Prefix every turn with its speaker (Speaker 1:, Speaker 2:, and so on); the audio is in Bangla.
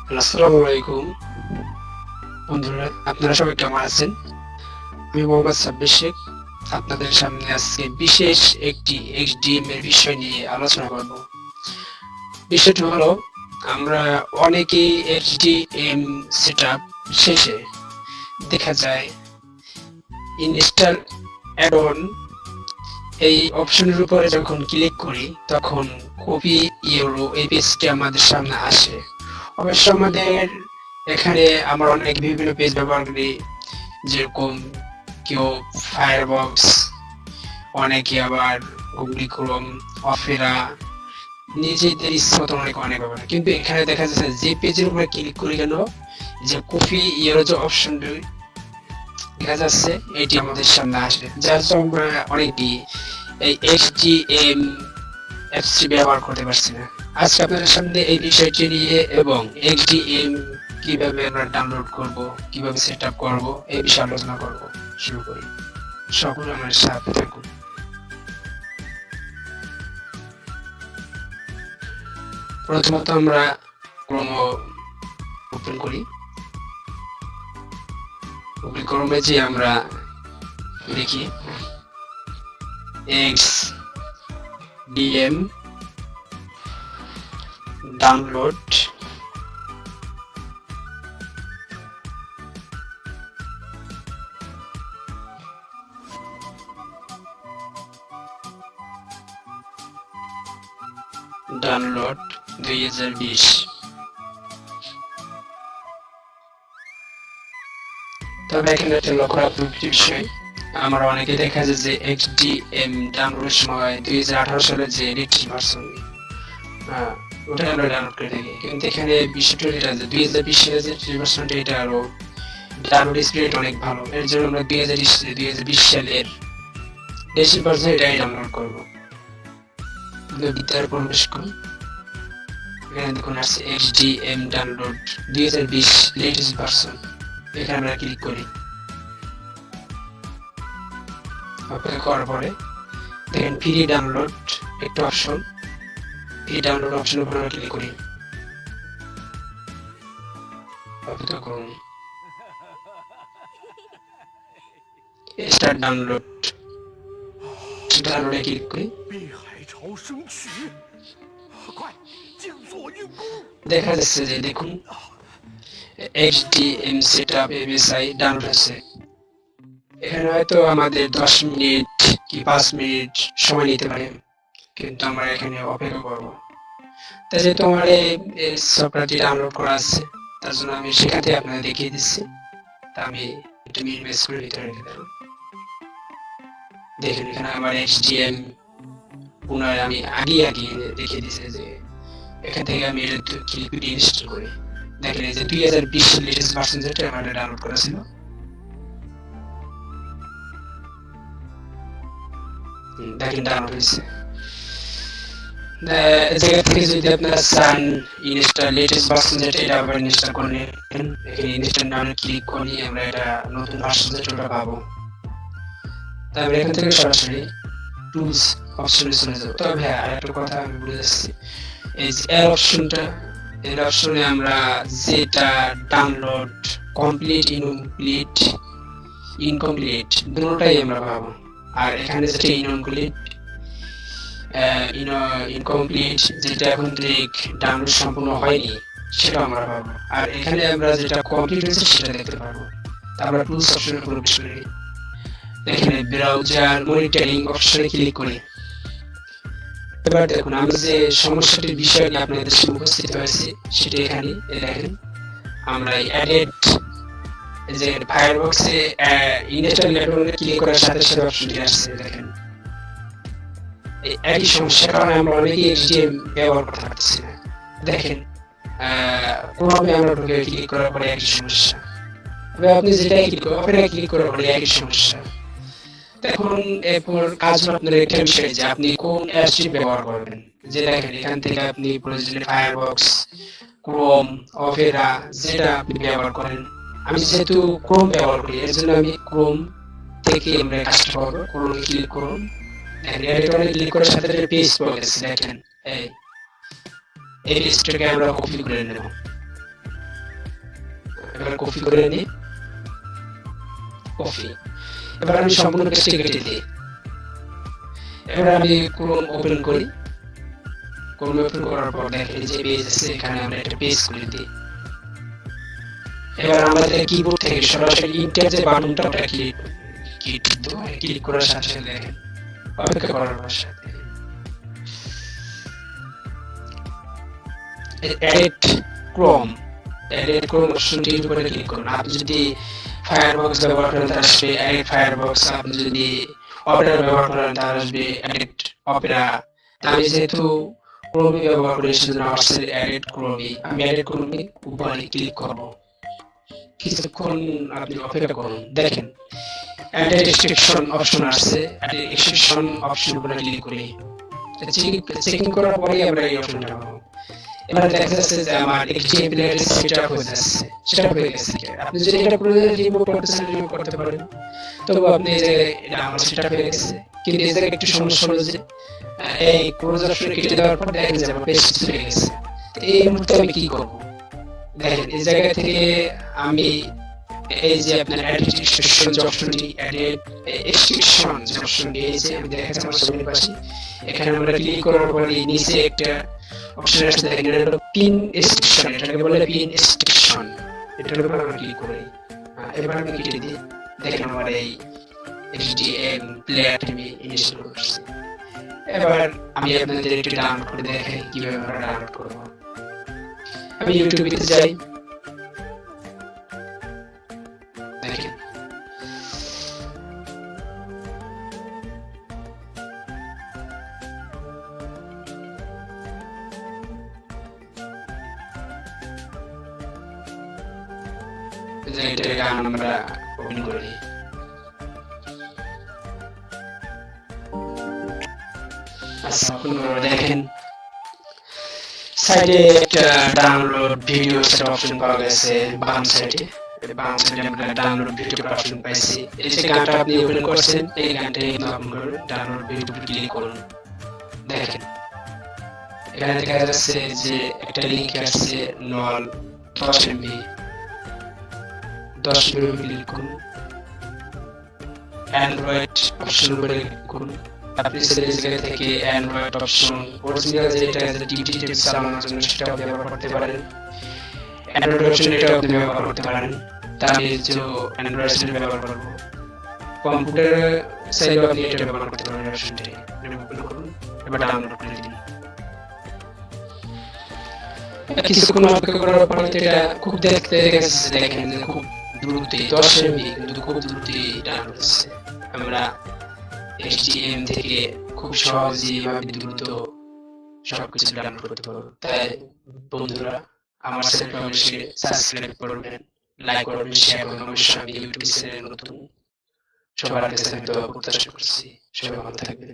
Speaker 1: আসসালামু আলাইকুম বন্ধুরা, আপনারা সবাই কেমন আছেন? আমি মোহাম্মদ সাব্বির শেখ আপনাদের সামনে আজকে বিশেষ একটি এইচডিএম এর বিষয় নিয়ে আলোচনা করব। বিষয়টি হলো, আমরা অনেকেই এইচডিএম সেটআপ শেষে দেখা যায় ইনস্টল অ্যাড অন এই অপশনের উপরে যখন ক্লিক করি তখন কপি ইউরো এই পেজটি আমাদের সামনে আসে। অবশ্য আমাদের এখানে আমরা অনেক বিভিন্ন পেজ ব্যবহার করি, যেরকম কেউ ফায়ারবক্স, অনেকে আবার গুগল ক্রোম, অপেরা, নিজেদের ইচ্ছা মতো অনেক অনেক ব্যবহার। কিন্তু এখানে দেখা যাচ্ছে যে পেজের উপরে ক্লিক করি কেন, যে কপি ইউরো যে অপশনটি দেখা যাচ্ছে এটি আমাদের সামনে আসে, যার জন্য আমরা অনেকেই এই এইচটিএম অ্যাপসটি ব্যবহার করতে পারছি না। আজকে আপনাদের সামনে এই বিষয়টি নিয়ে এবং এইচটিএম কিভাবে আমরা ডাউনলোড করব, কিভাবে সেট আপ করবো এই বিষয়ে আলোচনা করব। শুরু করি, সকলে আমার সাথে থাকুন। প্রথমত আমরা ক্রোম ওপেন করি। গুগল ক্রোমে যে আমরা লিখি এইচডিএম ডাউনলোড, ডাউনলোড 2020। তবে এখানে একটা লক্ষ্য রাখার বিষয়, আমরা অনেকে দেখা যায় যে এইচডিএম ডাউনলোডের সময় 2018 সালের যে লেটেস্ট ভার্সন ওটা আমরা ডাউনলোড করে থাকি, কিন্তু এখানে বিষয়টা এটা যে 2020 সালের যে ভার্সনটা এটা আরো ডাউনলোড স্পিড অনেক ভালো। এর জন্য আমরা 2020 সালের লেটেস্ট ভার্সন এটাই ডাউনলোড করবো। ভিতরে প্রবেশ করি, এখানে দেখুন আসছে এইচডিএম ডাউনলোড 2020 লেটেস্ট ভার্সন। এখানে আমরা ক্লিক করি। অপেক্ষা করার পরে দেখেন ফ্রি ডাউনলোড একটা অপশন, ফ্রি ডাউনলোড অপশনের উপর আমরা ক্লিক করি। অপেক্ষা করুন, স্টার্ট ডাউনলোড, ডাউনলোডে ক্লিক করি। দেখা যাচ্ছে যে দেখুন এইচডিএম সেটআপ এমএসআই ডাউনলোড হচ্ছে। এখানে হয়তো আমাদের 10 মিনিট কি 5 মিনিট সময় নিতে পারে, কিন্তু আমরা এখানে অপেক্ষা করবো। তাই যেহেতু আমার এই সফটওয়্যারটি ডাউনলোড করা আছে, তার জন্য আমি সেখান থেকে আপনাদের দেখিয়ে দিচ্ছি। তা আমি একটু মিনিমাইজ করে ভিতরে রেখে দেবো। দেখেন এখানে আমার এইচডিএম পুনরায় আমি আগে দেখিয়ে দিচ্ছি যে এখান থেকে আমি এটা ক্লিক করে ইনস্টল করি। দেখেন এই যে 2020 লেটেস্ট ভার্সন যেটা আমার ডাউনলোড করা ছিল, দেখেন ডাউনলোড হয়েছে। জায়গা থেকে যদি আপনারা চান ইনস্টল লেটেস্ট ভার্সন যেটা এটা আবার ইনস্টল করে নেন, এখানে ইনস্টল নামে ক্লিক করি, আমরা এটা নতুন ভার্সন যেটা পাবো। তারপরে এখান থেকে সরাসরি টুলস অপশনে চলে যাবো। তবে হ্যাঁ, আরেকটা কথা আমি বলে যাচ্ছি, এই যে এর অপশনটা, এর অপশনে আমরা যেটা ডাউনলোড কমপ্লিট, ইনকমপ্লিট দুটোটাই আমরা পাবো। আর এখানে যেটা ইনকমপ্লিট যেটা এখন ডাউনলোড সম্পূর্ণ হয়নি সেটা আমরা পাবো। আর এখানে আমরা যেটা কমপ্লিট হয়েছে সেটা দেখতে পাবো। আমরা টুলস অপশনে প্রবেশ করি, এখানে ব্রাউজার মনিটরিং অপশনে ক্লিক করি। এবার দেখুন আমি যে সমস্যাটির বিষয় নিয়ে আপনাদের সামনে উপস্থিত হয়েছি সেটা এখানে দেখেন। আমরা অ্যাডেড যে ফায়ারবক্সে ইনস্টল নেটওয়ার্কে ক্লিক করার সাথে সাথে অপশনটি আসছে। দেখেন এই একই সমস্যার কারণে আমরা অনেকেই এইচডিএম ব্যবহার করতে পারছি না। দেখেন কোনোভাবে আমরা ঢুকে ক্লিক করার পরে একই সমস্যা, তবে আপনি যেটাই ক্লিক করেন অপেরা ক্লিক করার পরে একই সমস্যা। এখন এরপর কাজ হলো আপনার একটা বিষয় যে আপনি কোন অ্যাপসটি ব্যবহার করবেন। যে দেখেন এখান থেকে আপনি প্রয়োজনে ফায়ারবক্স, ক্রোম, অপেরা যেটা আপনি ব্যবহার করেন। আমি যেহেতু ক্রোম ব্যবহার করি এর জন্য আমি ক্রোম থেকে আমরা কাজটা করবো। ক্রোমে ক্লিক করুন, এডিটরে ক্লিক করার সাথে সাথে পেজ পাওয়া গেছে। দেখেন এই পেজটাকে আমরা কপি করে নেব। এবার কপি করে নিই, কপি। এবার আমি সম্পূর্ণ পেজটি কেটে দিই। এবার আমি ক্রোম ওপেন করি। ক্রোম ওপেন করার পর দেখেন যে পেজ আছে, এখানে আমরা একটা পেজ করে দিই। এবার আমাদের কিবোর্ড থেকে সরাসরি ইন্টার যে বাটনটা ওটা ক্লিক করার সাথে সাথে দেখেন অপেক্ষা করার সাথে এডিট ক্রোম অপশনটির উপরে ক্লিক করুন। আপনি যদি ফায়ারবক্স ব্যবহার করেন তাহলে আসবে এডিট ফায়ারবক্স, আপনি যদি অপেরা ব্যবহার করেন তাহলে আসবে এডিট অপেরা। আমি যেহেতু ক্রোমই ব্যবহার করি সেজন্য আসছে এডিট ক্রোমই। আমি এডিট ক্রোমই উপরে ক্লিক করব। কিছুক্ষণ আপনি অপেক্ষা করুন, দেখেন অ্যাড এক্সটেনশন অপশন আসছে। অ্যাড এক্সটেনশন অপশন উপরে ক্লিক করি। চেকিং করার পরেই আমরা এই অপশনটা পাবো। এবার দেখা যাচ্ছে যে আমার HTML প্লেয়ার সেটআপ হয়ে যাচ্ছে, সেটআপ হয়ে গেছে। আপনি যদি এটা পুরো রিমুভ করতে চান রিমুভ করতে পারেন, তবে আপনি এই যে এটা আমার সেটআপ হয়ে গেছে। কিন্তু এই জায়গায় একটু সমস্যা হলো যে এই ক্লোজ অপশন কেটে দেওয়ার পর দেখেন যে আমার পেজ চলে গেছে। এই মুহূর্তে আমি কি করব? দেখেন এই জায়গা থেকে আমি এই যে আপনার এডিট এক্সটেনশন যে অপশনটি, এডিট এক্সটেনশন যে অপশনটি এই যে আমি দেখাচ্ছি আমার সামনে পাশে, এখানে আমরা ক্লিক করার পরে নিচে একটা অপশন আসছে, দেখেন এটা হলো পিন এক্সটেনশন, এটাকে বলে পিন এক্সটেনশন। এটার উপর আমরা ক্লিক করি। এবার আমি কেটে দিই। দেখেন আমার এই HTML প্লেয়ারটি আমি ইনস্টল করছি। এবার আমি আপনাদের একটু ডাউনলোড করে দেখাই কিভাবে আমরা ডাউনলোড করব। আমি ইউটিউবে যাই, দেখেন এটা আমরা ওপেন করি। আচ্ছা আপনারা দেখেন সাইডে একটা ডাউনলোড ভিডিও সেট অপশন পাওয়া গেছে বাম সাইডে। বাম সাইডে আমরা ডাউনলোড ভিডিও অপশন পাইছি। এই যে গানটা আপনি ওপেন করছেন, এই গানটাই ওপেন করুন, ডাউনলোড ভিডিও ক্লিক করুন। দেখেন এখানে দেখা যাচ্ছে যে একটা লিংক আসছে নল 10 MB, 10 MB ক্লিক করুন। অ্যান্ড্রয়েড অপশন উপরে ক্লিক করুন। আপনি সেটিংস থেকে অ্যান্ড্রয়েড অপশন অরিজিনাল যেটা টিভি চালানোর জন্য সেটাও ব্যবহার করতে পারেন। অ্যান্ড্রয়েড অপশন এটাও আপনি ব্যবহার করতে পারেন। তা আমি যে অ্যান্ড্রয়েড সেট ব্যবহার করব। কম্পিউটার চাইলেও আপনি এটা ব্যবহার করতে পারেন। অপশনটি ওপেন করুন, এবার ডাউনলোড করে দিন। কিছুক্ষণ অপেক্ষা করার পর এটা খুব দেখতে গেছে, দেখেন যে খুব দ্রুতই 10 MB কিন্তু খুব দ্রুতই ডাউনলোড হচ্ছে। আমরা HTML থেকে খুব সহজেই ভাবে দ্রুত সবকিছু ডাউনলোড করতে পারবো। তাই বন্ধুরা আমার চ্যানেলটা অবশ্যই সাবস্ক্রাইব করবেন, লাইক করবেন, শেয়ার করবেন। অবশ্যই আমি ইউটিউব চ্যানেলে নতুন, সবার কাছে আমি দোয়া প্রত্যাশা করছি। সবাই ভালো থাকবেন।